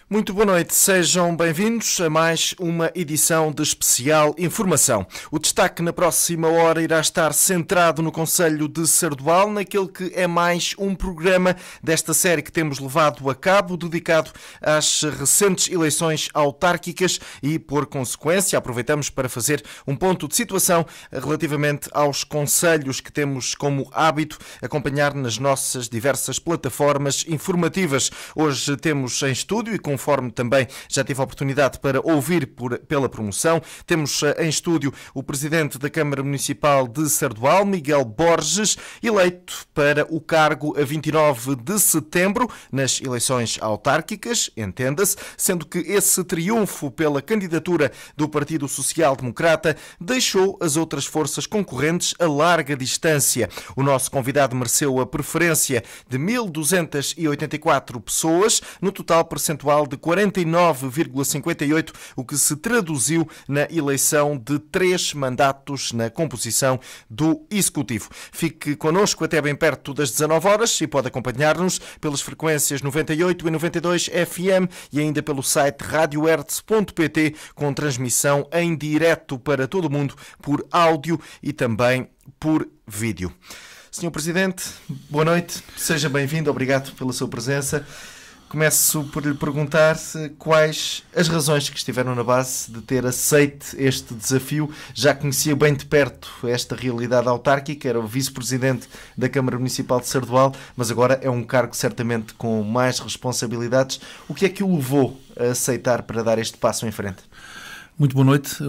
Muito boa noite, sejam bem-vindos a mais uma edição de Especial Informação. O destaque na próxima hora irá estar centrado no Concelho de Sardual, naquele que é mais um programa desta série que temos levado a cabo, dedicado às recentes eleições autárquicas e, por consequência, aproveitamos para fazer um ponto de situação relativamente aos concelhos que temos como hábito acompanhar nas nossas diversas plataformas informativas. Hoje temos em estúdio e conforme também já tive a oportunidade para ouvir pela promoção, temos em estúdio o Presidente da Câmara Municipal de Sardual, Miguel Borges, eleito para o cargo a 29 de setembro nas eleições autárquicas, entenda-se, sendo que esse triunfo pela candidatura do Partido Social Democrata deixou as outras forças concorrentes a larga distância. O nosso convidado mereceu a preferência de 1.284 pessoas, no total percentual de 49,58%, o que se traduziu na eleição de 3 mandatos na composição do Executivo. Fique connosco até bem perto das 19 horas e pode acompanhar-nos pelas frequências 98 e 92 FM e ainda pelo site radiohertz.pt, com transmissão em direto para todo o mundo por áudio e também por vídeo. Senhor Presidente, boa noite, seja bem-vindo, obrigado pela sua presença. Começo por lhe perguntar quais as razões que estiveram na base de ter aceito este desafio. Já conhecia bem de perto esta realidade autárquica, era o vice-presidente da Câmara Municipal de Sardual, mas agora é um cargo certamente com mais responsabilidades. O que é que o levou a aceitar para dar este passo em frente? Muito boa noite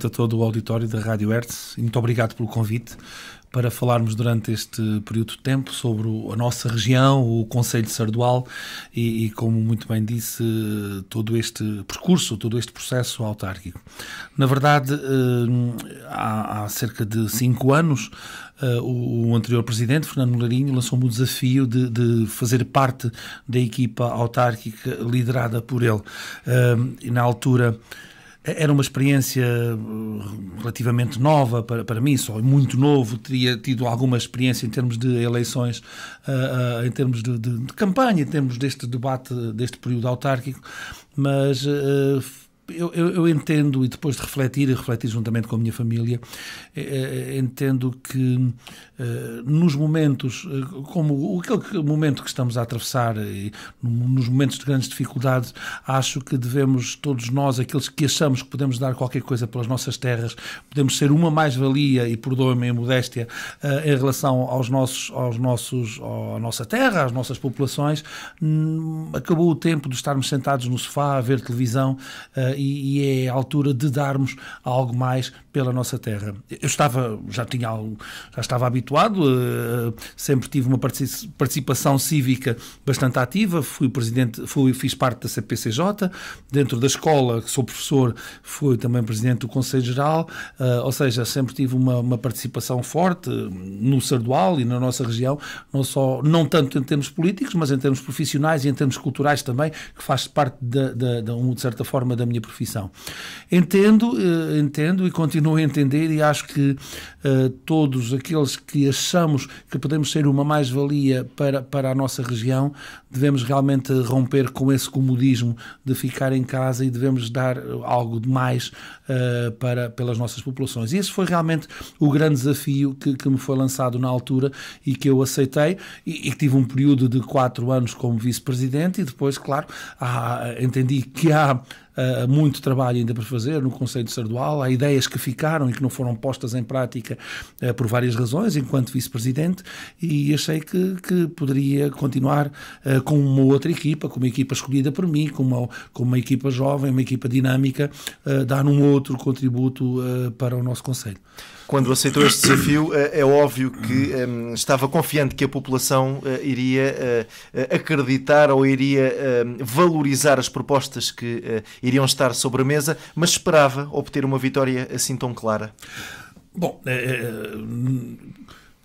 a todo o auditório da Rádio Hertz e muito obrigado pelo convite para falarmos durante este período de tempo sobre a nossa região, o Concelho de Sardual e, como muito bem disse, todo este percurso, todo este processo autárquico. Na verdade, há cerca de 5 anos, o anterior presidente, Fernando Melarinho, lançou-me o desafio de fazer parte da equipa autárquica liderada por ele. E na altura era uma experiência relativamente nova para mim, só muito novo, teria tido alguma experiência em termos de eleições, em termos de campanha, em termos deste debate, deste período autárquico, mas eu entendo, e depois de refletir juntamente com a minha família, entendo que nos momentos, como aquele momento que estamos a atravessar, e nos momentos de grandes dificuldades, acho que devemos, todos nós, aqueles que achamos que podemos dar qualquer coisa pelas nossas terras, podemos ser uma mais-valia, e perdoem-me a modéstia, em relação à nossa terra, às nossas populações. Acabou o tempo de estarmos sentados no sofá a ver televisão, e é a altura de darmos algo mais pela nossa terra. Eu já estava habituado, sempre tive uma participação cívica bastante ativa, fiz parte da CPCJ, dentro da escola, sou professor, fui também presidente do Conselho Geral, ou seja, sempre tive uma participação forte no Sardual e na nossa região, não tanto em termos políticos, mas em termos profissionais e em termos culturais também, que faz parte de certa forma da minha profissão. Entendo e continuo a entender, e acho que todos aqueles que achamos que podemos ser uma mais-valia para a nossa região, devemos realmente romper com esse comodismo de ficar em casa e devemos dar algo de mais pelas nossas populações. E esse foi realmente o grande desafio que me foi lançado na altura e que eu aceitei, e tive um período de 4 anos como vice-presidente, e depois, claro, entendi que há muito trabalho ainda para fazer no Concelho de Sardual, há ideias que ficaram e que não foram postas em prática por várias razões enquanto vice-presidente, e achei que poderia continuar com uma outra equipa, com uma equipa escolhida por mim, com uma equipa jovem, uma equipa dinâmica, dar um outro contributo para o nosso Concelho. Quando aceitou este desafio, é óbvio que estava confiante que a população iria acreditar ou iria valorizar as propostas que iriam estar sobre a mesa, mas esperava obter uma vitória assim tão clara? Bom,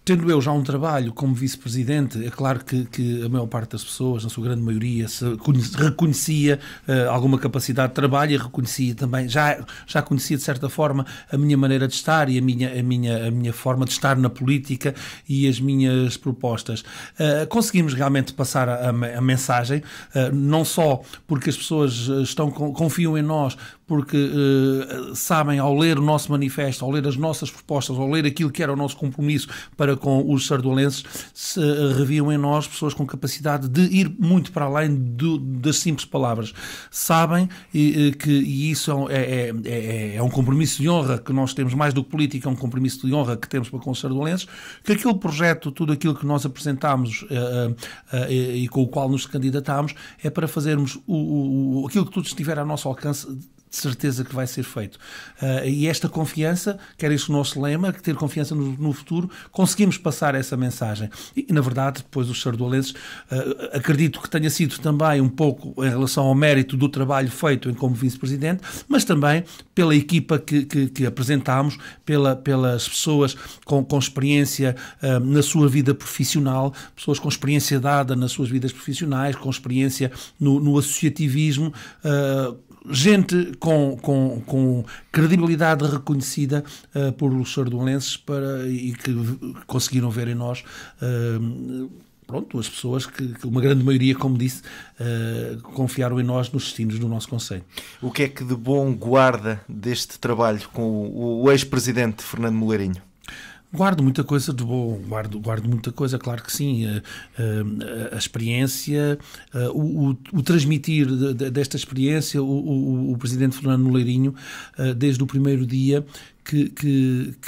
tendo eu já um trabalho como vice-presidente, é claro que a maior parte das pessoas, na sua grande maioria, reconhecia alguma capacidade de trabalho e reconhecia também, já conhecia de certa forma a minha maneira de estar e a minha forma de estar na política e as minhas propostas. Conseguimos realmente passar a mensagem, não só porque as pessoas confiam em nós, porque sabem, ao ler o nosso manifesto, ao ler as nossas propostas, ao ler aquilo que era o nosso compromisso para com os sardualenses, reviam em nós pessoas com capacidade de ir muito para além das simples palavras. Sabem e isso é um compromisso de honra que nós temos, mais do que política, é um compromisso de honra que temos para com os sardualenses, que aquele projeto, tudo aquilo que nós apresentámos e com o qual nos candidatámos, é para fazermos aquilo que tudo estiver ao nosso alcance, de certeza que vai ser feito. E esta confiança, que era este o nosso lema, que ter confiança no futuro, conseguimos passar essa mensagem. E, na verdade, depois os sardualenses, acredito que tenha sido também um pouco em relação ao mérito do trabalho feito como vice-presidente, mas também pela equipa que apresentámos, pelas pessoas com experiência na sua vida profissional, pessoas com experiência dada nas suas vidas profissionais, com experiência no associativismo, gente com credibilidade reconhecida por sardualenses e que conseguiram ver em nós as pessoas que uma grande maioria, como disse, confiaram em nós nos destinos do nosso concelho. O que é que de bom guarda deste trabalho com o ex-presidente Fernando Moleirinho? Guardo muita coisa de bom, guardo muita coisa, claro que sim. A experiência, o transmitir desta experiência, o presidente Fernando Moleirinho, desde o primeiro dia, que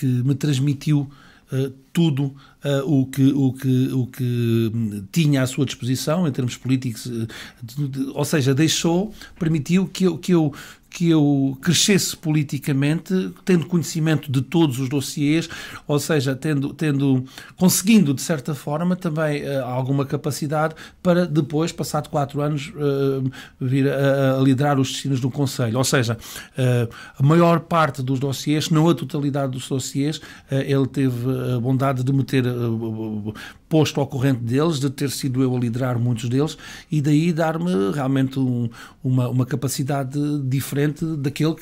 me transmitiu tudo o que tinha à sua disposição em termos políticos, ou seja, permitiu que eu crescesse politicamente, tendo conhecimento de todos os dossiês, ou seja, conseguindo, de certa forma, também alguma capacidade para depois, passado 4 anos, vir a liderar os destinos do Conselho. Ou seja, a maior parte dos dossiês, não a totalidade dos dossiês, ele teve a bondade de me ter posto ao corrente deles, de ter sido eu a liderar muitos deles, e daí dar-me realmente uma capacidade diferente daquela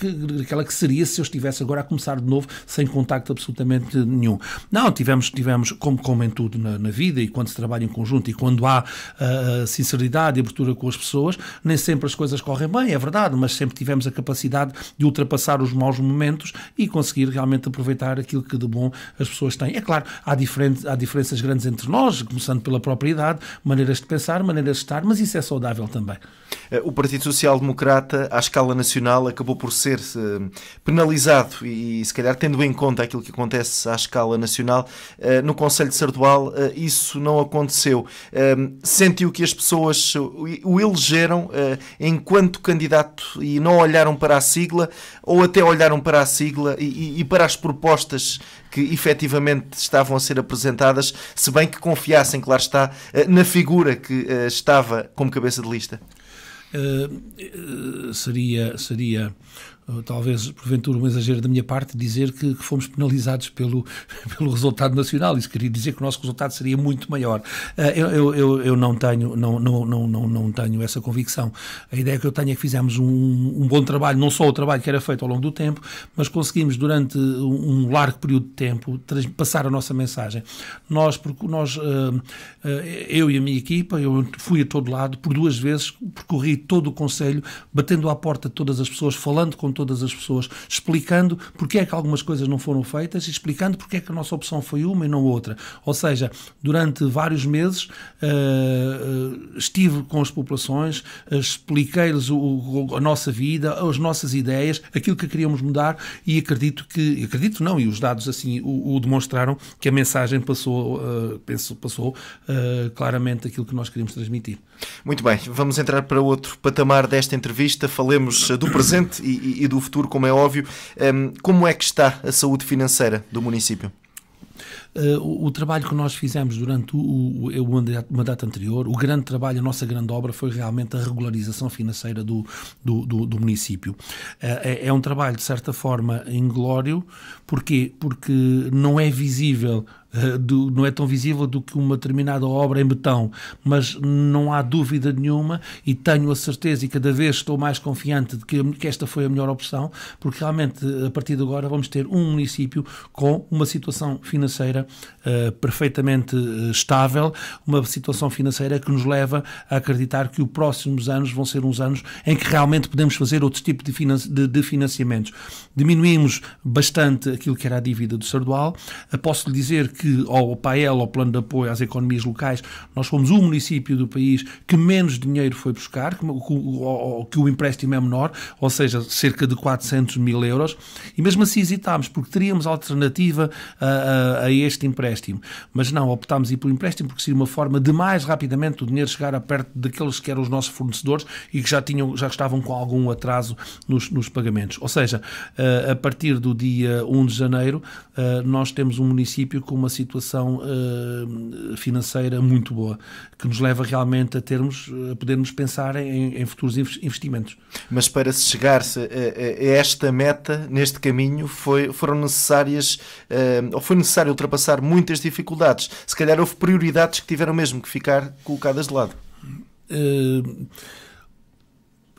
que seria se eu estivesse agora a começar de novo, sem contacto absolutamente nenhum. Não, tivemos como em tudo na vida, e quando se trabalha em conjunto, e quando há sinceridade e abertura com as pessoas, nem sempre as coisas correm bem, é verdade, mas sempre tivemos a capacidade de ultrapassar os maus momentos e conseguir realmente aproveitar aquilo que de bom as pessoas têm. É claro, há diferenças grandes entre nós, começando pela própria idade, maneiras de pensar, maneiras de estar, mas isso é saudável também. O Partido Social Democrata, à escala nacional, acabou por ser penalizado e, se calhar, tendo em conta aquilo que acontece à escala nacional, no Concelho de Sardual isso não aconteceu. Sentiu que as pessoas o elegeram enquanto candidato e não olharam para a sigla, ou até olharam para a sigla e para as propostas que efetivamente estavam a ser apresentadas, se bem que confiassem, claro está, na figura que estava como cabeça de lista? Seria talvez, porventura, um exagero da minha parte dizer que fomos penalizados pelo resultado nacional. Isso queria dizer que o nosso resultado seria muito maior. Eu não tenho essa convicção. A ideia que eu tenho é que fizemos um bom trabalho, não só o trabalho que era feito ao longo do tempo, mas conseguimos, durante um largo período de tempo, passar a nossa mensagem. Eu e a minha equipa, eu fui a todo lado, por 2 vezes, percorri todo o Concelho, batendo à porta de todas as pessoas, falando com todas as pessoas, explicando porque é que algumas coisas não foram feitas e explicando porque é que a nossa opção foi uma e não outra. Ou seja, durante vários meses estive com as populações, expliquei-lhes a nossa vida, as nossas ideias, aquilo que queríamos mudar, e e os dados assim o demonstraram, que a mensagem passou claramente aquilo que nós queríamos transmitir. Muito bem, vamos entrar para outro patamar desta entrevista. Falemos do presente e do futuro, como é óbvio. Como é que está a saúde financeira do município? O trabalho que nós fizemos durante o mandato anterior, o grande trabalho, a nossa grande obra, foi realmente a regularização financeira do município. É um trabalho, de certa forma, inglório. Porquê? Porque não é visível não é tão visível do que uma determinada obra em betão, mas não há dúvida nenhuma, e tenho a certeza e cada vez estou mais confiante de que esta foi a melhor opção, porque realmente a partir de agora vamos ter um município com uma situação financeira perfeitamente estável, uma situação financeira que nos leva a acreditar que os próximos anos vão ser uns anos em que realmente podemos fazer outro tipo de financiamentos. Diminuímos bastante aquilo que era a dívida do Sardual. Posso lhe dizer que ao PAEL, ao Plano de Apoio às Economias Locais, nós fomos o município do país que menos dinheiro foi buscar, que o empréstimo é menor, ou seja, cerca de 400 mil euros, e mesmo assim hesitámos, porque teríamos alternativa a este empréstimo. Mas não, optámos ir por empréstimo porque seria uma forma de mais rapidamente o dinheiro chegar a perto daqueles que eram os nossos fornecedores e que já estavam com algum atraso nos pagamentos. Ou seja, a partir do dia 1 de janeiro, nós temos um município com uma situação financeira muito boa, que nos leva realmente a podermos pensar em futuros investimentos. Mas para se chegar-se a esta meta, neste caminho, foi necessário ultrapassar muitas dificuldades. Se calhar houve prioridades que tiveram mesmo que ficar colocadas de lado.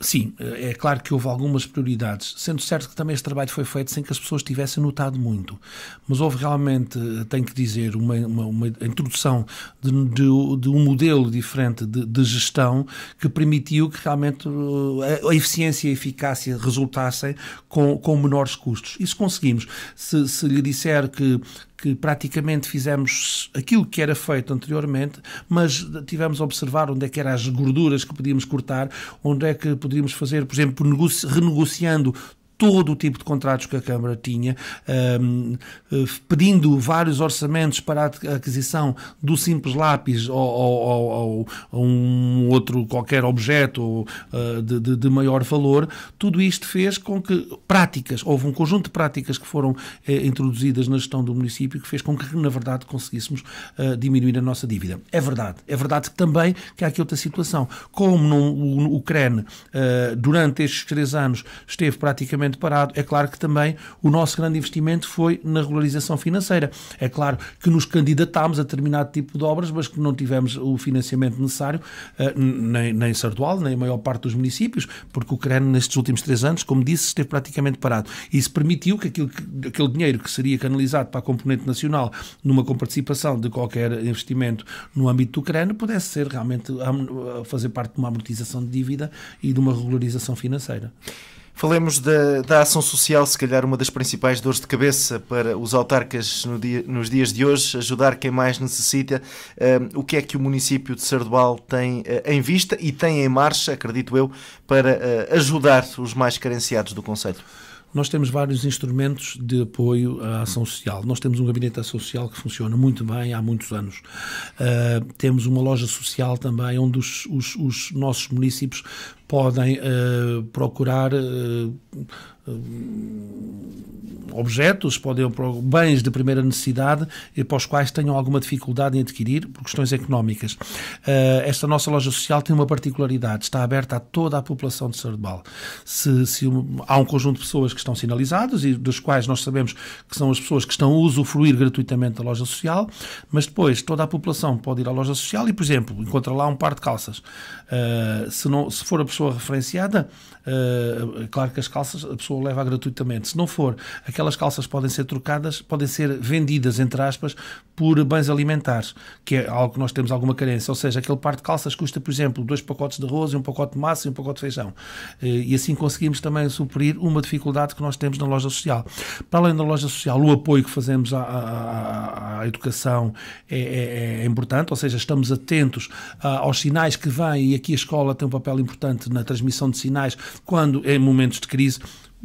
Sim, é claro que houve algumas prioridades, sendo certo que também este trabalho foi feito sem que as pessoas tivessem notado muito, mas houve realmente, tenho que dizer, uma introdução de um modelo diferente de gestão que permitiu que realmente a eficiência e a eficácia resultassem com menores custos. Isso conseguimos. Se lhe disser que praticamente fizemos aquilo que era feito anteriormente, mas tivemos a observar onde é que eram as gorduras que podíamos cortar, onde é que poderíamos fazer, por exemplo, renegociando todo o tipo de contratos que a Câmara tinha, pedindo vários orçamentos para a aquisição do simples lápis ou um outro qualquer objeto de maior valor. Tudo isto fez com que houve um conjunto de práticas que foram introduzidas na gestão do município que fez com que, na verdade, conseguíssemos diminuir a nossa dívida. É verdade também que há aqui outra situação. Como o CREN, durante estes 3 anos, esteve praticamente parado, é claro que também o nosso grande investimento foi na regularização financeira. É claro que nos candidatámos a determinado tipo de obras, mas que não tivemos o financiamento necessário, nem Sardual, nem a maior parte dos municípios, porque o CREN nestes últimos 3 anos, como disse, esteve praticamente parado. Isso permitiu que aquele dinheiro que seria canalizado para a componente nacional numa comparticipação de qualquer investimento no âmbito do CREN pudesse ser realmente fazer parte de uma amortização de dívida e de uma regularização financeira. Falemos da ação social, se calhar uma das principais dores de cabeça para os autarcas nos dias de hoje, ajudar quem mais necessita. O que é que o município de Sardual tem em vista e tem em marcha, acredito eu, para ajudar os mais carenciados do concelho? Nós temos vários instrumentos de apoio à ação social. Nós temos um gabinete de ação social que funciona muito bem há muitos anos. Temos uma loja social também onde os nossos municípios podem procurar objetos, podem bens de primeira necessidade e para os quais tenham alguma dificuldade em adquirir por questões económicas. Esta nossa loja social tem uma particularidade, está aberta a toda a população de Sardual. Há um conjunto de pessoas que estão sinalizadas e das quais nós sabemos que são as pessoas que estão a usufruir gratuitamente da loja social, mas depois toda a população pode ir à loja social e, por exemplo, encontra lá um par de calças. Se for a pessoa referenciada, claro que as calças a pessoa leva gratuitamente. Se não for, aquelas calças podem ser trocadas, podem ser vendidas, entre aspas, por bens alimentares, que é algo que nós temos alguma carência. Ou seja, aquele par de calças custa, por exemplo, 2 pacotes de arroz, um pacote de massa e um pacote de feijão. E assim conseguimos também suprir uma dificuldade que nós temos na loja social. Para além da loja social, o apoio que fazemos à educação é importante, ou seja, estamos atentos aos sinais que vêm, e aqui a escola tem um papel importante na transmissão de sinais quando em momentos de crise,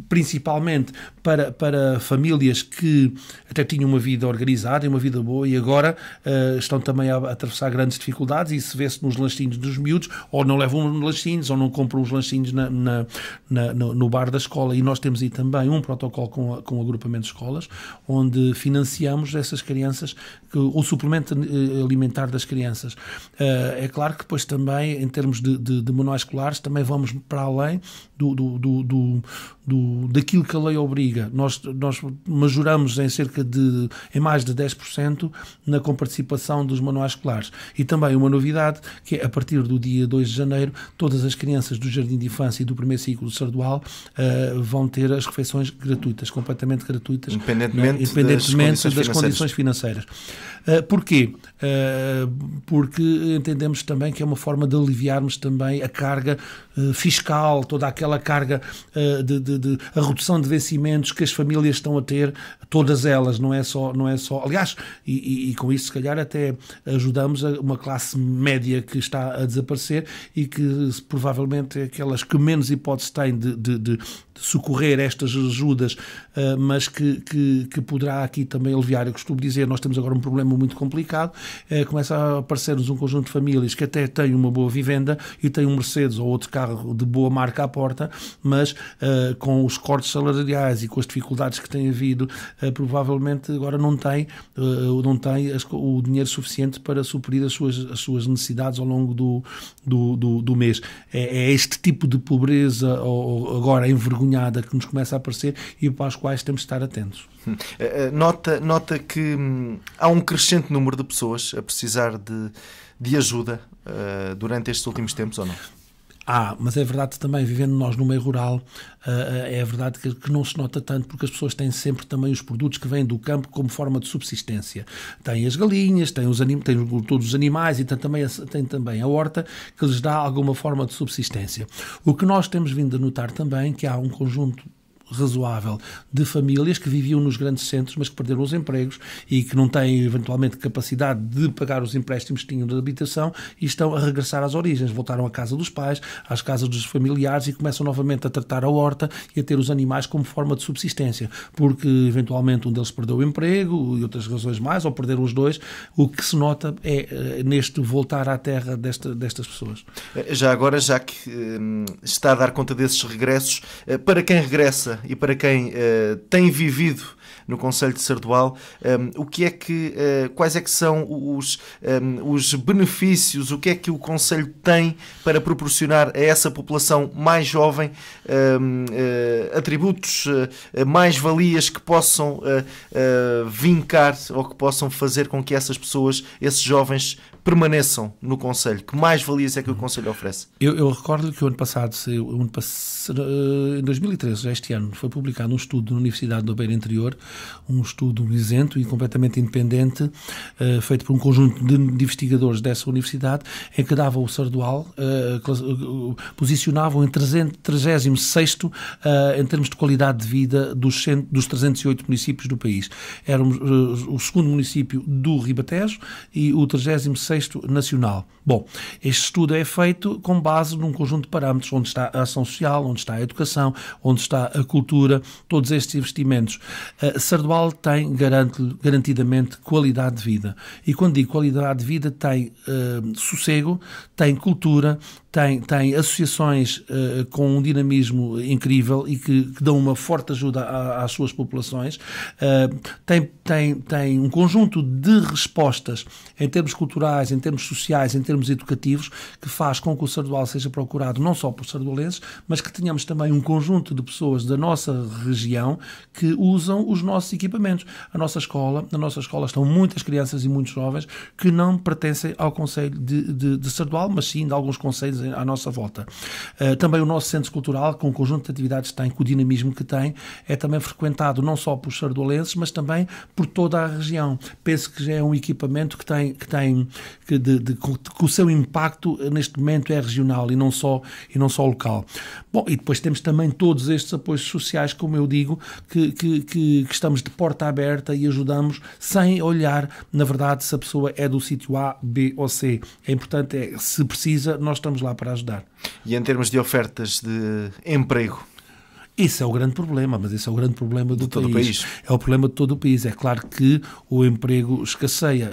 principalmente para famílias que até tinham uma vida organizada e uma vida boa e agora estão também a atravessar grandes dificuldades, e isso vê-se nos lanchinhos dos miúdos, ou não levam lanchinhos ou não compram os lanchinhos no bar da escola. E nós temos aí também um protocolo com o agrupamento de escolas onde financiamos essas crianças, o suplemento alimentar das crianças. É claro que depois também em termos de manuais escolares também vamos para além do daquilo que a lei obriga. Nós majoramos em mais de 10% na comparticipação dos manuais escolares. E também uma novidade, que é a partir do dia 2 de janeiro, todas as crianças do Jardim de Infância e do primeiro ciclo do Sardual vão ter as refeições gratuitas, completamente gratuitas, independentemente das condições financeiras. Porquê? Porque entendemos também que é uma forma de aliviarmos também a carga fiscal, toda aquela carga de a redução de vencimentos que as famílias estão a ter, todas elas, não é só aliás, e com isso se calhar até ajudamos uma classe média que está a desaparecer e que provavelmente é aquelas que menos hipótese têm de socorrer estas ajudas, mas que poderá aqui também aliviar. Eu costumo dizer, nós temos agora um problema muito complicado, começa a aparecer-nos um conjunto de famílias que até têm uma boa vivenda e têm um Mercedes ou outro carro de boa marca à porta, mas com os cortes salariais e com as dificuldades que têm havido, provavelmente agora não tem o dinheiro suficiente para suprir as suas necessidades ao longo do mês. É este tipo de pobreza agora envergonhada que nos começa a aparecer e para as quais temos de estar atentos. Nota que há um crescente número de pessoas a precisar de ajuda durante estes últimos tempos, ou não? Mas é verdade também, vivendo nós no meio rural, é verdade que não se nota tanto, porque as pessoas têm sempre também os produtos que vêm do campo como forma de subsistência. Têm as galinhas, têm todos os animais e tem também a horta que lhes dá alguma forma de subsistência. O que nós temos vindo a notar também que há um conjunto razoável de famílias que viviam nos grandes centros, mas que perderam os empregos e que não têm eventualmente capacidade de pagar os empréstimos que tinham de habitação e estão a regressar às origens, voltaram à casa dos pais, às casas dos familiares e começam novamente a tratar a horta e a ter os animais como forma de subsistência, porque eventualmente um deles perdeu o emprego e outras razões mais, ou perderam os dois. O que se nota é neste voltar à terra destas pessoas. Já agora, já que está a dar conta desses regressos, para quem regressa e para quem tem vivido no concelho de Sardual, quais é que são os benefícios, o que é que o concelho tem para proporcionar a essa população mais jovem atributos, mais-valias que possam vincar ou que possam fazer com que essas pessoas, esses jovens, permaneçam no concelho? Que mais-valias é que o concelho oferece? Eu recordo que o ano passado, em 2013, este ano, foi publicado um estudo na Universidade do Beira Interior, um estudo isento e completamente independente, feito por um conjunto de investigadores dessa universidade, em que dava o Sardual, posicionavam em 36º em termos de qualidade de vida dos 308 municípios do país. Éramos o segundo município do Ribatejo e o 36º nacional. Bom, este estudo é feito com base num conjunto de parâmetros, onde está a ação social, onde está a educação, onde está a cultura, todos estes investimentos. Sardual tem garantidamente qualidade de vida. E quando digo qualidade de vida, tem sossego, tem cultura, tem associações com um dinamismo incrível e que dão uma forte ajuda às suas populações. Tem um conjunto de respostas em termos culturais, em termos sociais, em termos educativos, que faz com que o Sardual seja procurado não só por sardualenses, mas que tenhamos também um conjunto de pessoas da nossa região que usam os nossos equipamentos. Na nossa escola estão muitas crianças e muitos jovens que não pertencem ao concelho de Sardual, mas sim de alguns concelhos à nossa volta. Também o nosso centro cultural, com o conjunto de atividades que tem, com o dinamismo que tem, é também frequentado não só por sardualenses, mas também por toda a região. Penso que já é um equipamento que o seu impacto neste momento é regional e não só local. Bom, e depois temos também todos estes apoios sociais, como eu digo, que estamos de porta aberta e ajudamos sem olhar, na verdade, se a pessoa é do sítio A, B ou C. É importante, se precisa, nós estamos lá para ajudar. E em termos de ofertas de emprego? Isso é o grande problema, mas esse é o grande problema do país. É o problema de todo o país. É claro que o emprego escasseia.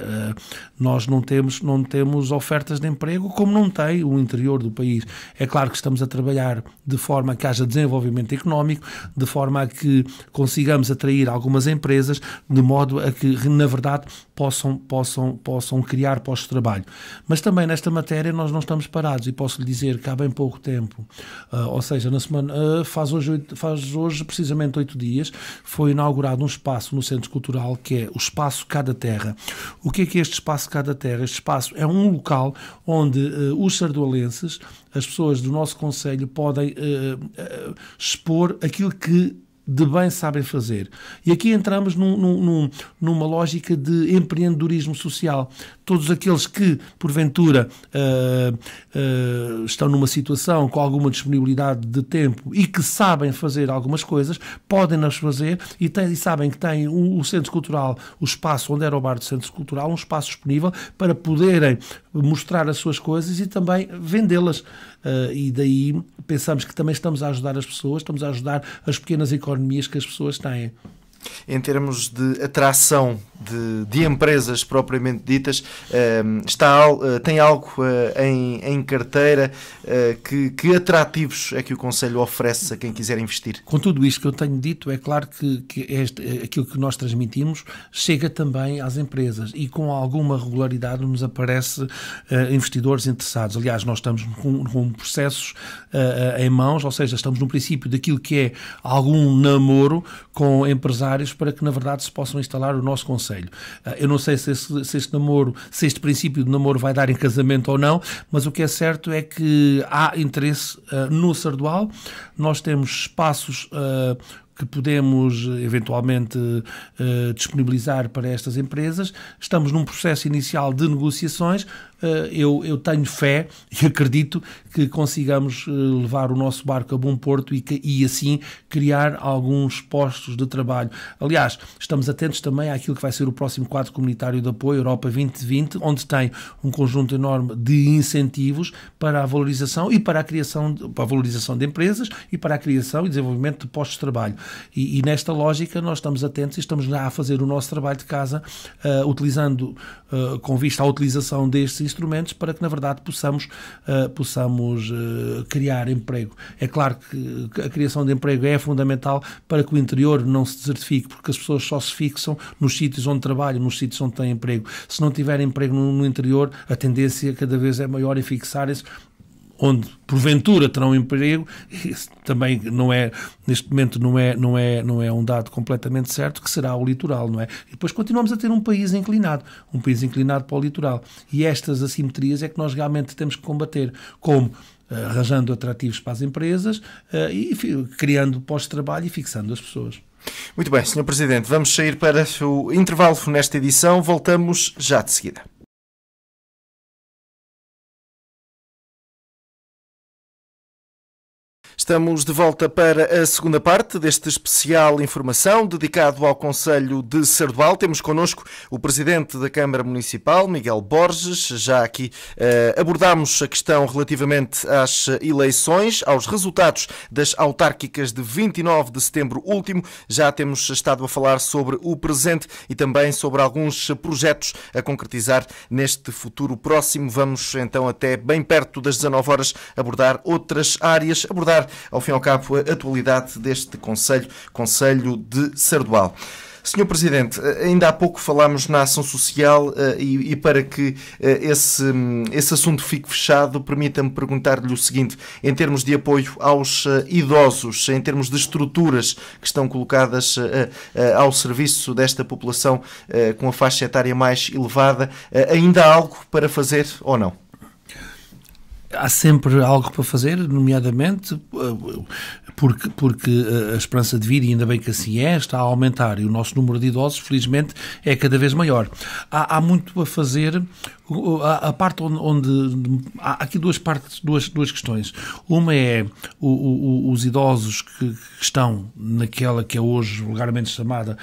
Nós não temos ofertas de emprego como não tem o interior do país. É claro que estamos a trabalhar de forma a que haja desenvolvimento económico, de forma a que consigamos atrair algumas empresas, de modo a que, na verdade, possam criar postos de trabalho. Mas também nesta matéria nós não estamos parados e posso lhe dizer que há bem pouco tempo, ou seja, na semana, faz hoje faz hoje precisamente 8 dias, foi inaugurado um espaço no Centro Cultural que é o Espaço Cada Terra. O que é este Espaço Cada Terra? Este espaço é um local onde os sardualenses, as pessoas do nosso concelho, podem expor aquilo que de bem sabem fazer. E aqui entramos numa lógica de empreendedorismo social. Todos aqueles que, porventura, estão numa situação com alguma disponibilidade de tempo e que sabem fazer algumas coisas, podem-nas fazer e sabem que têm o Centro Cultural, o espaço onde era o bar do Centro Cultural, um espaço disponível para poderem mostrar as suas coisas e também vendê-las. E daí pensamos que também estamos a ajudar as pessoas, estamos a ajudar as pequenas economias que as pessoas têm. Em termos de atração de empresas propriamente ditas, tem algo em carteira? Que atrativos é que o Conselho oferece a quem quiser investir? Com tudo isto que eu tenho dito, é claro que aquilo que nós transmitimos chega também às empresas e com alguma regularidade nos aparece investidores interessados. Aliás, nós estamos com processos em mãos, ou seja, estamos no princípio daquilo que é algum namoro com empresários para que, na verdade, se possam instalar o nosso concelho. Eu não sei se este princípio de namoro vai dar em casamento ou não, mas o que é certo é que há interesse no Sardual. Nós temos espaços que podemos eventualmente disponibilizar para estas empresas. Estamos num processo inicial de negociações. Eu tenho fé e acredito que consigamos levar o nosso barco a bom porto e assim criar alguns postos de trabalho. Aliás, estamos atentos também àquilo que vai ser o próximo quadro comunitário de apoio, Europa 2020, onde tem um conjunto enorme de incentivos para a valorização e para a valorização de empresas e para a criação e desenvolvimento de postos de trabalho. E nesta lógica nós estamos atentos e estamos já a fazer o nosso trabalho de casa, utilizando, com vista à utilização destes instrumentos para que, na verdade, possamos criar emprego. É claro que a criação de emprego é fundamental para que o interior não se desertifique, porque as pessoas só se fixam nos sítios onde trabalham, nos sítios onde têm emprego. Se não tiver emprego no interior, a tendência cada vez é maior em fixarem-se onde porventura terão emprego. Isso também não é, neste momento não é um dado completamente certo, que será o litoral, não é? E depois continuamos a ter um país inclinado para o litoral. E estas assimetrias é que nós realmente temos que combater, como arranjando atrativos para as empresas e criando postos de trabalho e fixando as pessoas. Muito bem, Sr. Presidente, vamos sair para o intervalo nesta edição. Voltamos já de seguida. Estamos de volta para a segunda parte deste especial informação dedicado ao Concelho de Sardual. Temos connosco o Presidente da Câmara Municipal, Miguel Borges. Já aqui abordámos a questão relativamente às eleições, aos resultados das autárquicas de 29 de setembro último. Já temos estado a falar sobre o presente e também sobre alguns projetos a concretizar neste futuro próximo. Vamos então até bem perto das 19 horas abordar outras áreas, ao fim e ao cabo, a atualidade deste Concelho de Sardual. Senhor Presidente, ainda há pouco falámos na ação social e para que esse assunto fique fechado, permita-me perguntar-lhe o seguinte: em termos de apoio aos idosos, em termos de estruturas que estão colocadas ao serviço desta população com a faixa etária mais elevada, ainda há algo para fazer ou não? Há sempre algo para fazer, nomeadamente porque a esperança de vida, e ainda bem que assim é, está a aumentar e o nosso número de idosos, felizmente, é cada vez maior. Há muito a fazer. A parte onde há aqui duas questões. Uma é os idosos que estão naquela que é hoje vulgarmente chamada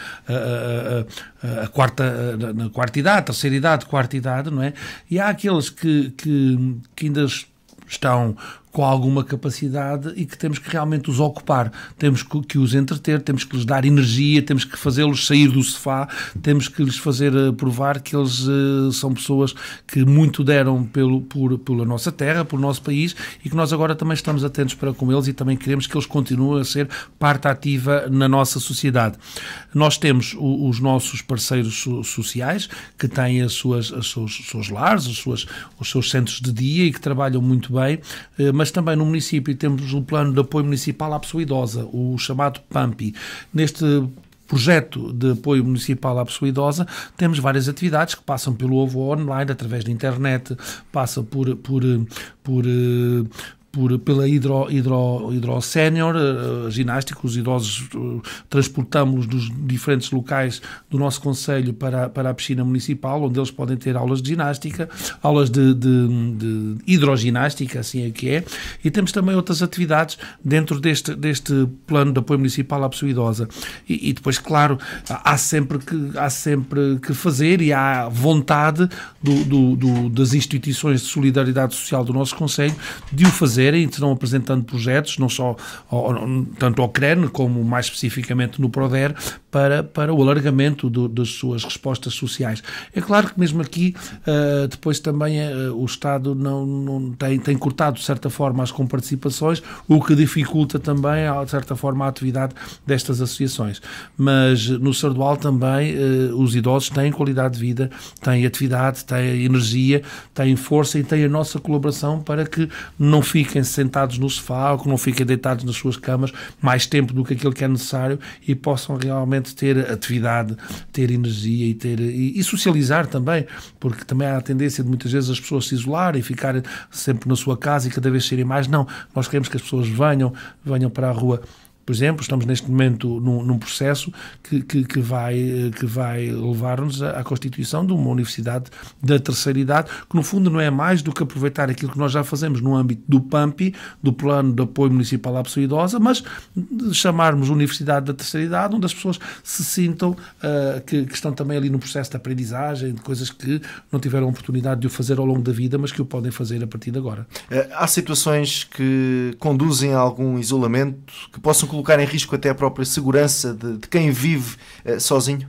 na quarta idade, terceira idade, quarta idade, não é? E há aqueles que ainda estão com alguma capacidade e que temos que realmente os ocupar, temos que os entreter, temos que lhes dar energia, temos que fazê-los sair do sofá, temos que lhes fazer provar que eles são pessoas que muito deram pela nossa terra, pelo nosso país, e que nós agora também estamos atentos para com eles e também queremos que eles continuem a ser parte ativa na nossa sociedade. Nós temos os nossos parceiros sociais que têm os seus lares, os seus centros de dia e que trabalham muito bem, mas mas também no município temos o Plano de Apoio Municipal à Pessoa Idosa, o chamado PAMPI. Neste projeto de apoio municipal à pessoa idosa, temos várias atividades que passam pelo ovo online, através da internet, passa pela hidro sénior, ginástica. Os idosos transportamos dos diferentes locais do nosso concelho para a piscina municipal, onde eles podem ter aulas de ginástica, aulas de hidroginástica, assim é que é, e temos também outras atividades dentro deste plano de apoio municipal à pessoa idosa. E depois, claro, há sempre que fazer, e há vontade das instituições de solidariedade social do nosso concelho de o fazer, e estão apresentando projetos, não só tanto ao CREN, como mais especificamente no PRODER, para o alargamento das suas respostas sociais. É claro que mesmo aqui, depois também o Estado não tem cortado, de certa forma, as comparticipações, o que dificulta também, de certa forma, a atividade destas associações. Mas no Sardual também os idosos têm qualidade de vida, têm atividade, têm energia, têm força e têm a nossa colaboração para que não fiquem sentados no sofá ou que não fiquem deitados nas suas camas mais tempo do que aquilo que é necessário, e possam realmente ter atividade, ter energia e socializar também, porque também há a tendência de muitas vezes as pessoas se isolarem e ficarem sempre na sua casa e cada vez serem mais. Não, nós queremos que as pessoas venham para a rua. Por exemplo, estamos neste momento num processo que vai levar-nos à constituição de uma universidade da terceira idade, que no fundo não é mais do que aproveitar aquilo que nós já fazemos no âmbito do PAMPI, do Plano de Apoio Municipal à Pessoa Idosa, mas de chamarmos Universidade da Terceira Idade, onde as pessoas se sintam que estão também ali no processo de aprendizagem, de coisas que não tiveram a oportunidade de o fazer ao longo da vida, mas que o podem fazer a partir de agora. Há situações que conduzem a algum isolamento, que possam colocar em risco até a própria segurança de quem vive sozinho?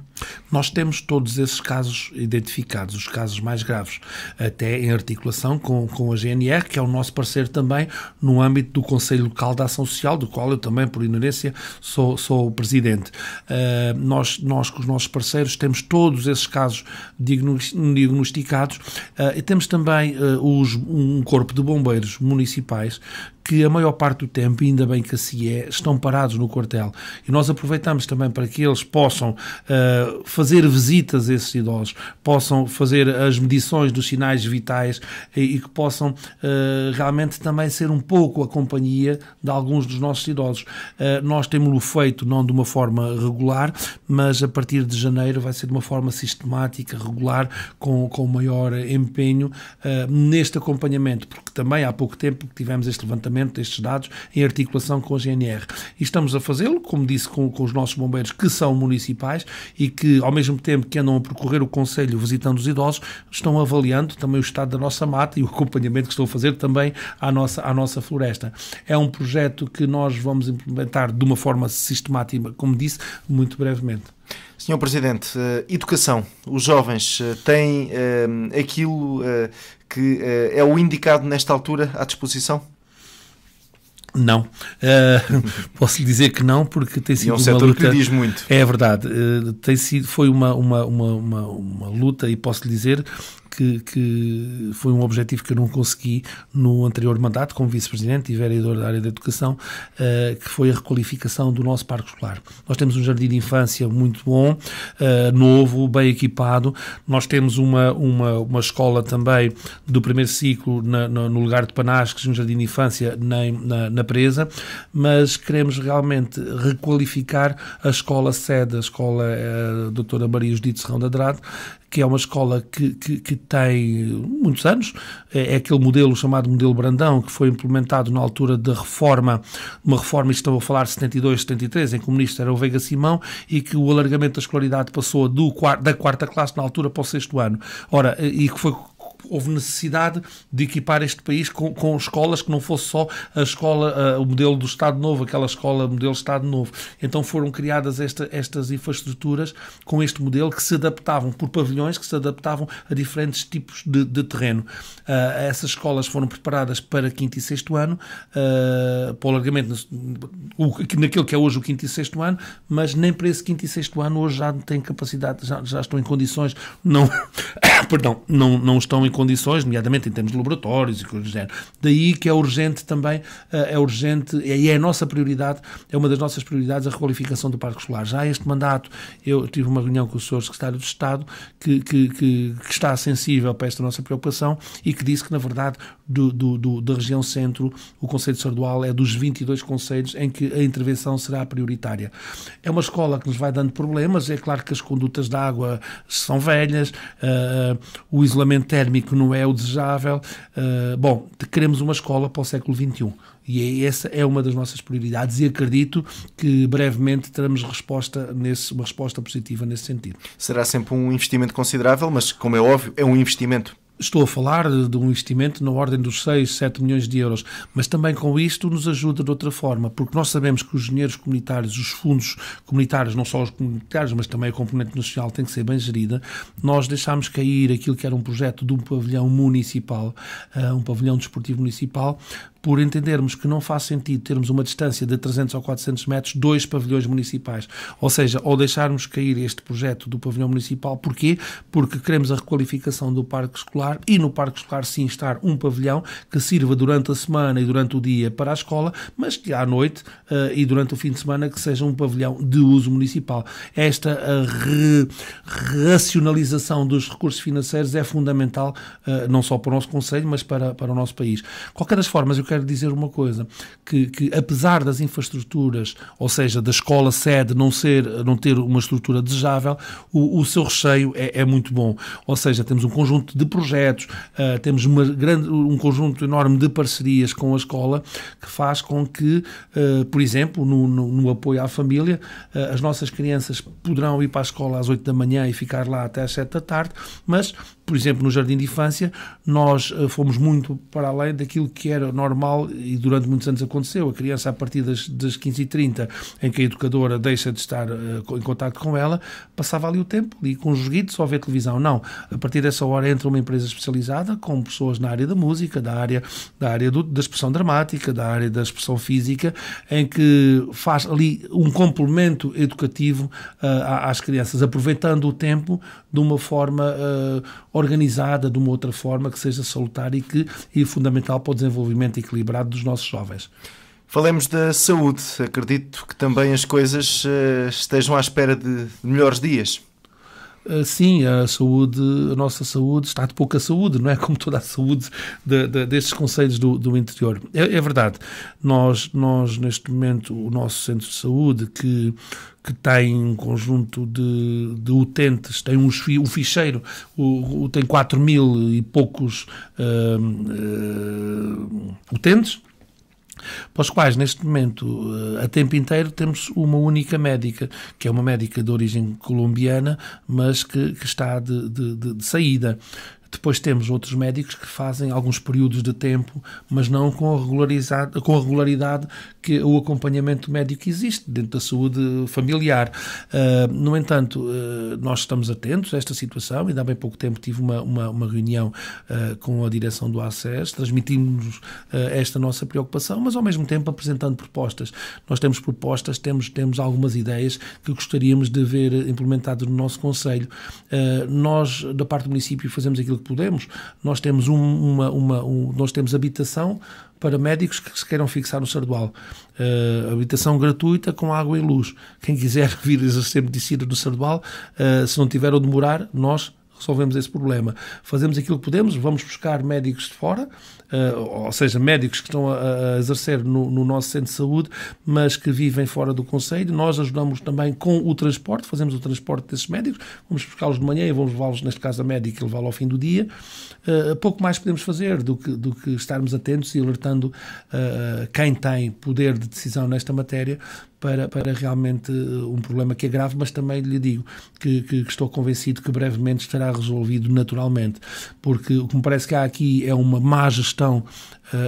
Nós temos todos esses casos identificados, os casos mais graves, até em articulação com a GNR, que é o nosso parceiro também no âmbito do Conselho Local de Ação Social, do qual eu também, por inerência, sou o presidente. Nós com os nossos parceiros temos todos esses casos diagnosticados, e temos também um corpo de bombeiros municipais que a maior parte do tempo, ainda bem que assim é, estão parados no quartel. E nós aproveitamos também para que eles possam fazer visitas a esses idosos, possam fazer as medições dos sinais vitais e que possam realmente também ser um pouco a companhia de alguns dos nossos idosos. Nós temos-lo feito não de uma forma regular, mas a partir de janeiro vai ser de uma forma sistemática, regular, com maior empenho neste acompanhamento, porque também há pouco tempo que tivemos este levantamento destes dados em articulação com a GNR. E estamos a fazê-lo, como disse, com os nossos bombeiros que são municipais e que, ao mesmo tempo que andam a percorrer o concelho visitando os idosos, estão avaliando também o estado da nossa mata e o acompanhamento que estão a fazer também à nossa floresta. É um projeto que nós vamos implementar de uma forma sistemática, como disse, muito brevemente. Senhor Presidente, educação. Os jovens têm aquilo que é o indicado nesta altura à disposição? Não. Posso lhe dizer que não, porque tem sido uma luta. Que lhe diz muito. É verdade. Foi uma luta, e posso lhe dizer que foi um objetivo que eu não consegui no anterior mandato como vice-presidente e vereador da área da educação, que foi a requalificação do nosso parque escolar. Nós temos um jardim de infância muito bom, novo, bem equipado. Nós temos uma escola também do primeiro ciclo no lugar de Panasques, um jardim de infância na Presa, mas queremos realmente requalificar a escola sede, a escola Doutora Maria Judite Serrão de Andrade, que é uma escola que tem muitos anos. É aquele modelo chamado modelo Brandão, que foi implementado na altura da reforma, uma reforma, estou a falar de 72, 73, em que o ministro era o Veiga Simão, e que o alargamento da escolaridade passou da quarta classe na altura para o sexto ano. Ora, e que houve necessidade de equipar este país com escolas que não fosse só a escola, o modelo do Estado Novo, aquela escola modelo Estado Novo. Então foram criadas estas infraestruturas com este modelo, que se adaptavam por pavilhões, que se adaptavam a diferentes tipos de terreno. Essas escolas foram preparadas para quinto e sexto ano, para o alargamento naquilo que é hoje o quinto e sexto ano, mas nem para esse quinto e sexto ano hoje já têm capacidade, já estão em condições, não estão em condições, nomeadamente em termos de laboratórios e coisas do género. Daí que é urgente também, e é a nossa prioridade, é uma das nossas prioridades, a requalificação do parque escolar. Já este mandato, eu tive uma reunião com o Sr. Secretário de Estado que está sensível para esta nossa preocupação e que disse que, na verdade, da região centro, o Concelho de Sardual é dos 22 concelhos em que a intervenção será prioritária. É uma escola que nos vai dando problemas, é claro que as condutas de água são velhas, o isolamento térmico não é o desejável. Queremos uma escola para o século XXI. E essa é uma das nossas prioridades e acredito que brevemente teremos uma resposta positiva nesse sentido. Será sempre um investimento considerável, mas, como é óbvio, é um investimento. Estou a falar de um investimento na ordem dos 6, 7 milhões de euros, mas também com isto nos ajuda de outra forma, porque nós sabemos que os dinheiros comunitários, os fundos comunitários, não só os comunitários, mas também a componente nacional tem que ser bem gerida. Nós deixámos cair aquilo que era um projeto de um pavilhão municipal, um pavilhão desportivo municipal, por entendermos que não faz sentido termos uma distância de 300 ou 400 metros, 2 pavilhões municipais. Ou seja, ou deixarmos cair este projeto do pavilhão municipal. Porquê? Porque queremos a requalificação do parque escolar e no parque escolar sim estar um pavilhão que sirva durante a semana e durante o dia para a escola, mas que à noite e durante o fim de semana que seja um pavilhão de uso municipal. Esta racionalização dos recursos financeiros é fundamental, não só para o nosso concelho, mas para o nosso país. De qualquer das formas, eu quero dizer uma coisa, que apesar das infraestruturas, ou seja, da escola sede não ter uma estrutura desejável, o seu recheio é muito bom. Ou seja, temos um conjunto de projetos, temos um conjunto enorme de parcerias com a escola que faz com que, por exemplo, no apoio à família, as nossas crianças poderão ir para a escola às 8 da manhã e ficar lá até às 7 da tarde, mas, por exemplo, no Jardim de Infância, nós fomos muito para além daquilo que era normal e durante muitos anos aconteceu. A criança, a partir das 15h30, em que a educadora deixa de estar em contacto com ela, passava ali o tempo, ali com os joguitos, só ver televisão. Não. A partir dessa hora entra uma empresa especializada com pessoas na área da música, da área da expressão dramática, da área da expressão física, em que faz ali um complemento educativo às crianças, aproveitando o tempo de uma forma organizada, de uma outra forma que seja salutar e fundamental para o desenvolvimento equilibrado dos nossos jovens. Falemos da saúde. Acredito que também as coisas estejam à espera de melhores dias. Sim, a nossa saúde está de pouca saúde, não é? Como toda a saúde destes concelhos do interior. É verdade. Nós, neste momento, o nosso centro de saúde, que tem um conjunto de utentes, tem um ficheiro, tem 4.000 e poucos utentes, para os quais, neste momento, a tempo inteiro, temos uma única médica, que é uma médica de origem colombiana, mas que está de saída. Depois temos outros médicos que fazem alguns períodos de tempo, mas não com a regularidade que o acompanhamento médico existe dentro da saúde familiar. No entanto, nós estamos atentos a esta situação. Ainda há bem pouco tempo tive uma reunião com a direção do ACES, transmitimos esta nossa preocupação, mas ao mesmo tempo apresentando propostas. Nós temos propostas, temos algumas ideias que gostaríamos de ver implementadas no nosso concelho. Nós, da parte do município, fazemos aquilo que podemos. Nós temos nós temos habitação para médicos que se queiram fixar no Sardual. Habitação gratuita com água e luz. Quem quiser vir exercer medicina no Sardual, se não tiver onde morar, nós resolvemos esse problema. Fazemos aquilo que podemos, vamos buscar médicos de fora, ou seja, médicos que estão a exercer no nosso centro de saúde, mas que vivem fora do concelho. Nós ajudamos também com o transporte, fazemos o transporte desses médicos, vamos buscá-los de manhã e vamos levá-los, neste caso a médica, e levá-los ao fim do dia. Pouco mais podemos fazer do que estarmos atentos e alertando quem tem poder de decisão nesta matéria para realmente um problema que é grave, mas também lhe digo que estou convencido que brevemente estará resolvido naturalmente, porque o que me parece que há aqui é uma má gestão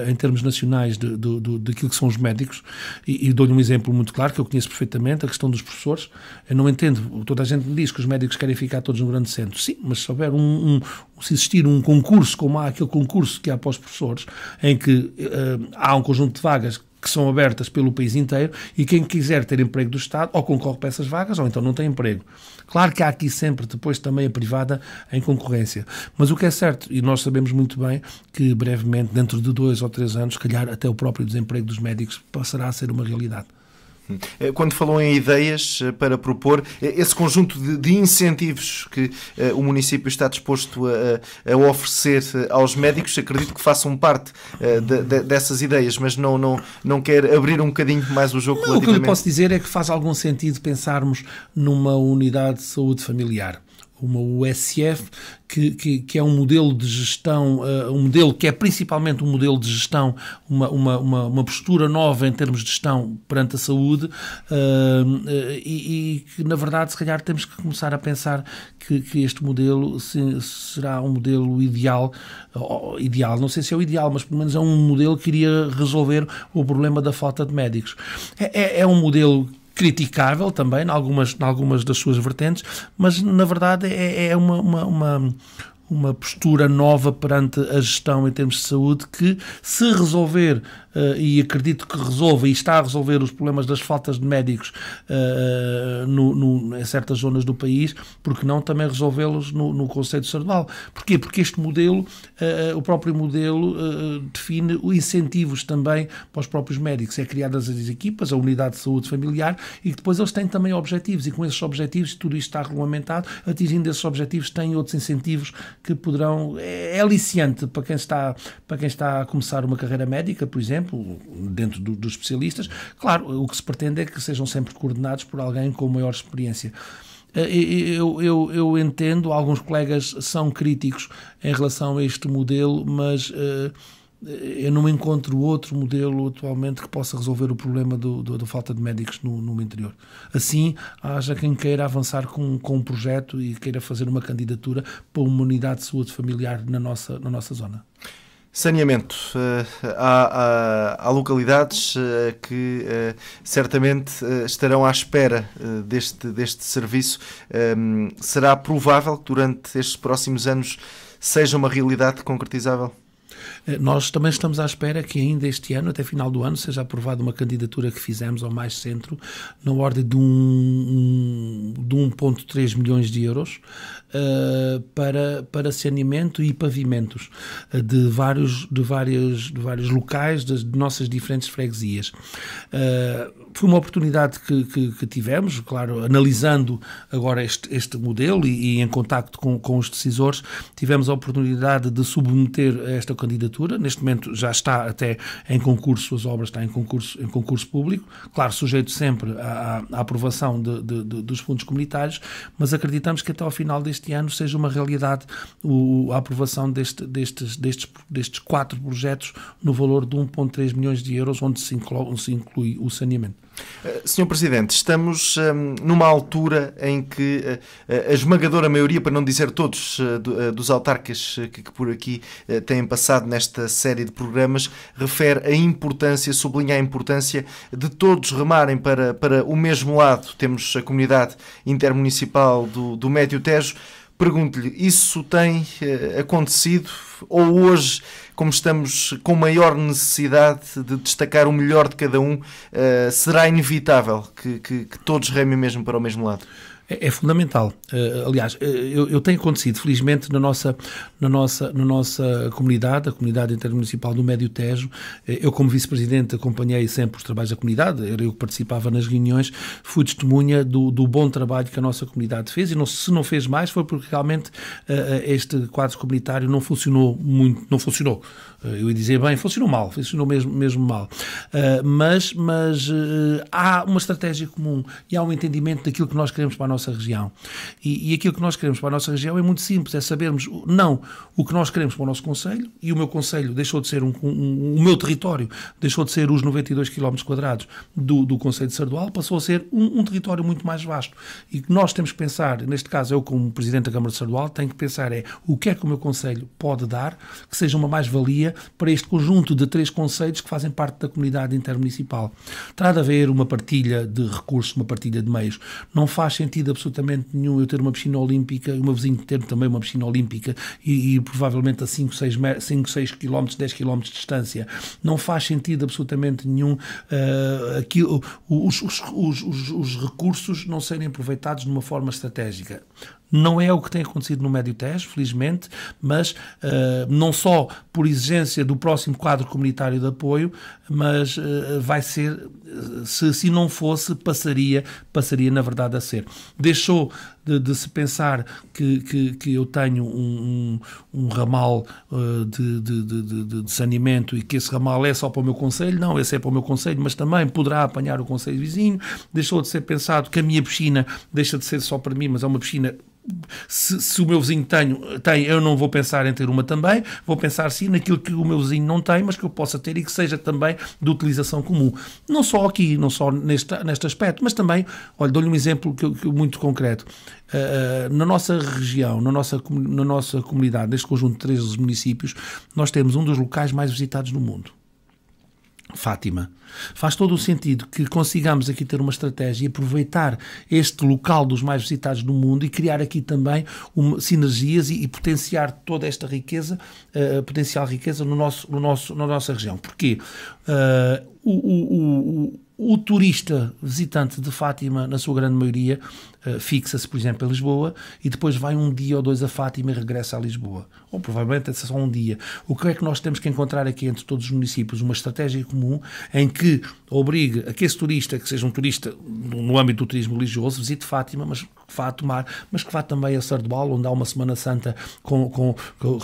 em termos nacionais daquilo que são os médicos, e dou-lhe um exemplo muito claro, que eu conheço perfeitamente, a questão dos professores. Eu não entendo, toda a gente me diz que os médicos querem ficar todos no grande centro. Sim, mas se houver se existir um concurso, como há aquele concurso que há para os professores, em que há um conjunto de vagas que são abertas pelo país inteiro, e quem quiser ter emprego do Estado ou concorre para essas vagas ou então não tem emprego. Claro que há aqui sempre depois também a privada em concorrência, mas o que é certo, e nós sabemos muito bem, que brevemente, dentro de 2 ou 3 anos, se calhar até o próprio desemprego dos médicos passará a ser uma realidade. Quando falou em ideias para propor, esse conjunto de incentivos que o município está disposto a oferecer aos médicos, acredito que façam parte dessas ideias, mas não quer abrir um bocadinho mais o jogo? Não, o que eu lhe posso dizer é que faz algum sentido pensarmos numa unidade de saúde familiar, uma USF, que é um modelo de gestão, um modelo que é principalmente um modelo de gestão, uma postura nova em termos de gestão perante a saúde, e que, na verdade, se calhar temos que começar a pensar que este modelo será um modelo ideal, não sei se é o ideal, mas pelo menos é um modelo que iria resolver o problema da falta de médicos. É um modelo criticável também, em algumas das suas vertentes, mas na verdade é uma postura nova perante a gestão em termos de saúde que, se resolver, e acredito que resolve e está a resolver os problemas das faltas de médicos em certas zonas do país, porque não também resolvê-los no Conselho de Sardual? Porquê? Porque este modelo, o próprio modelo, define incentivos também para os próprios médicos. É criadas as equipas, a unidade de saúde familiar, e que depois eles têm também objetivos, e com esses objetivos, tudo isto está regulamentado, atingindo esses objetivos, têm outros incentivos que poderão... É aliciante para quem está a começar uma carreira médica, por exemplo, dentro dos especialistas. Claro, o que se pretende é que sejam sempre coordenados por alguém com maior experiência. Eu entendo, alguns colegas são críticos em relação a este modelo, mas eu não encontro outro modelo atualmente que possa resolver o problema da falta de médicos no interior. Assim, haja quem queira avançar com um projeto e queira fazer uma candidatura para uma unidade de saúde familiar na nossa zona. Saneamento. Há localidades que certamente estarão à espera deste serviço. Será provável que durante estes próximos anos seja uma realidade concretizável? Nós também estamos à espera que ainda este ano, até final do ano, seja aprovada uma candidatura que fizemos ao Mais Centro, na ordem de 1,3 milhões de euros, para saneamento e pavimentos de vários locais das nossas diferentes freguesias. Foi uma oportunidade que tivemos, claro, analisando agora este modelo e em contacto com os decisores, tivemos a oportunidade de submeter a esta candidatura. Neste momento já está até em concurso, as obras estão em concurso público, claro, sujeito sempre à aprovação dos fundos comunitários, mas acreditamos que até ao final deste ano seja uma realidade a aprovação destes 4 projetos no valor de 1,3 milhões de euros, onde se inclui o saneamento. Sr. Presidente, estamos numa altura em que a esmagadora maioria, para não dizer todos, dos autarcas que por aqui têm passado nesta série de programas, sublinha a importância de todos remarem para o mesmo lado. Temos a comunidade intermunicipal do Médio Tejo. Pergunto-lhe, isso tem acontecido, ou hoje, como estamos com maior necessidade de destacar o melhor de cada um, será inevitável que todos remem mesmo para o mesmo lado? É fundamental. Aliás, eu tenho acontecido, felizmente, na nossa comunidade, a comunidade intermunicipal do Médio Tejo. Eu, como vice-presidente, acompanhei sempre os trabalhos da comunidade, era eu que participava nas reuniões, fui testemunha do bom trabalho que a nossa comunidade fez, e se não fez mais foi porque realmente este quadro comunitário não funcionou muito, não funcionou. Eu ia dizer bem, funcionou mal, funcionou mesmo mal. Mas há uma estratégia comum e há um entendimento daquilo que nós queremos para a nossa região. E aquilo que nós queremos para a nossa região é muito simples, é sabermos, não, o que nós queremos para o nosso concelho, e o meu concelho deixou de ser o meu território, deixou de ser os 92 km² do concelho de Sardual, passou a ser um território muito mais vasto. E que nós temos que pensar, neste caso eu como Presidente da Câmara de Sardual, tenho que pensar o que é que o meu concelho pode dar, que seja uma mais-valia para este conjunto de 3 concelhos que fazem parte da comunidade intermunicipal. Terá de haver uma partilha de recursos, uma partilha de meios. Não faz sentido sentido absolutamente nenhum eu ter uma piscina olímpica e o meu vizinho ter também uma piscina olímpica e provavelmente a 5, 6 km, 10 km de distância. Não faz sentido absolutamente nenhum os recursos não serem aproveitados de uma forma estratégica. Não é o que tem acontecido no Médio Tejo, felizmente, mas não só por exigência do próximo quadro comunitário de apoio, mas vai ser, se não fosse, passaria na verdade a ser. Deixou de se pensar que eu tenho um ramal de saneamento e que esse ramal é só para o meu concelho. Não, esse é para o meu concelho, mas também poderá apanhar o concelho vizinho. Deixou de ser pensado que a minha piscina deixa de ser só para mim, mas é uma piscina. Se o meu vizinho tem, eu não vou pensar em ter uma também, vou pensar sim naquilo que o meu vizinho não tem, mas que eu possa ter e que seja também de utilização comum. Não só aqui, não só neste aspecto, mas também, olha, dou-lhe um exemplo muito concreto. Na nossa região, na nossa comunidade, neste conjunto de 13 municípios, nós temos um dos locais mais visitados do mundo. Fátima. Faz todo o sentido que consigamos aqui ter uma estratégia e aproveitar este local dos mais visitados do mundo e criar aqui também sinergias e potenciar toda esta riqueza, potencial riqueza na nossa região. Porquê? O turista visitante de Fátima, na sua grande maioria, fixa-se, por exemplo, em Lisboa e depois vai um dia ou dois a Fátima e regressa a Lisboa. Ou provavelmente é só um dia. O que é que nós temos que encontrar aqui entre todos os municípios? Uma estratégia comum em que obrigue a que esse turista, que seja um turista no âmbito do turismo religioso, visite Fátima, mas que vá a tomar, mas que vá também a Sardual, onde há uma Semana Santa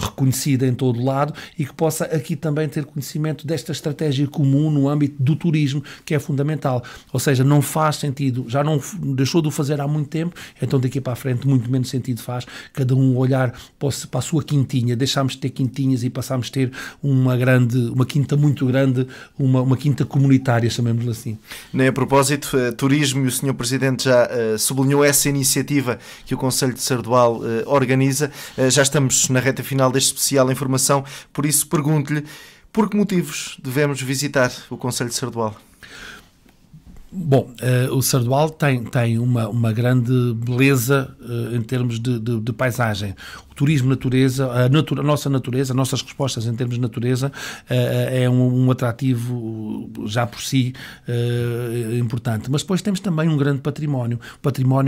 reconhecida em todo o lado e que possa aqui também ter conhecimento desta estratégia comum no âmbito do turismo, que é fundamental. Ou seja, não faz sentido, já não deixou de o fazer há muito tempo, então daqui para a frente muito menos sentido faz cada um olhar para a sua quintinha. Deixámos de ter quintinhas e passámos a ter uma quinta muito grande, uma quinta comunitária, chamemos-lhe assim. Nem a propósito, turismo, e o Sr. Presidente já sublinhou essa iniciativa que o Concelho de Sardual organiza. Já estamos na reta final deste especial informação, por isso pergunto-lhe por que motivos devemos visitar o Concelho de Sardual? Bom, o Sardual tem uma grande beleza em termos de paisagem. O turismo natureza, a nossa natureza, as nossas respostas em termos de natureza é um atrativo já por si importante. Mas depois temos também um grande património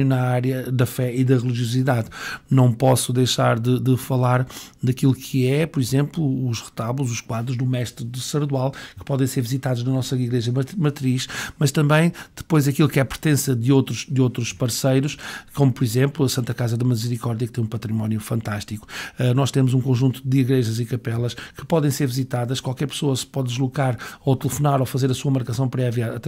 na área da fé e da religiosidade. Não posso deixar de falar daquilo que é, por exemplo, os retábulos, os quadros do Mestre de Sardual, que podem ser visitados na nossa igreja matriz, mas também depois aquilo que é a pertença de outros parceiros, como por exemplo a Santa Casa da Misericórdia, que tem um património fantástico. Nós temos um conjunto de igrejas e capelas que podem ser visitadas, qualquer pessoa se pode deslocar ou telefonar ou fazer a sua marcação prévia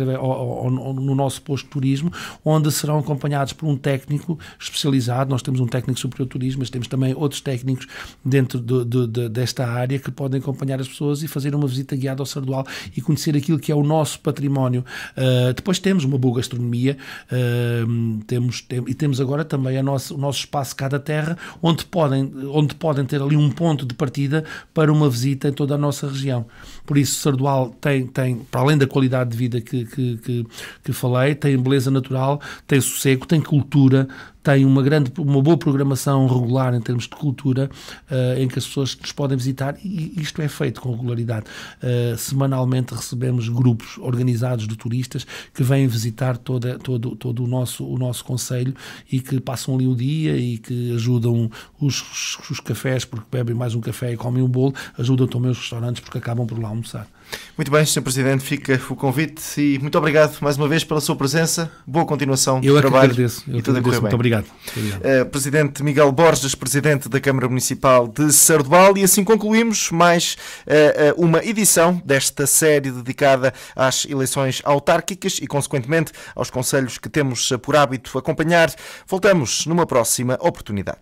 no nosso posto de turismo, onde serão acompanhados por um técnico especializado. Nós temos um técnico superior de turismo, mas temos também outros técnicos dentro desta área que podem acompanhar as pessoas e fazer uma visita guiada ao Sardual e conhecer aquilo que é o nosso património. Depois temos uma boa gastronomia, e temos agora também o nosso espaço Cada Terra, onde podem ter ali um ponto de partida para uma visita em toda a nossa região. Por isso, Sardual tem para além da qualidade de vida que falei, tem beleza natural, tem sossego, tem cultura, tem uma boa programação regular em termos de cultura, em que as pessoas nos podem visitar, e isto é feito com regularidade. Semanalmente recebemos grupos organizados de turistas que vêm visitar todo o nosso concelho e que passam ali o dia e que ajudam os cafés, porque bebem mais um café e comem um bolo, ajudam também os restaurantes porque acabam por lá almoçar. Muito bem, Sr. Presidente, fica o convite e muito obrigado mais uma vez pela sua presença. Boa continuação do trabalho. Eu tudo agradeço. Muito obrigado. Presidente Miguel Borges, Presidente da Câmara Municipal de Sardual, e assim concluímos mais uma edição desta série dedicada às eleições autárquicas e, consequentemente, aos concelhos que temos por hábito acompanhar. Voltamos numa próxima oportunidade.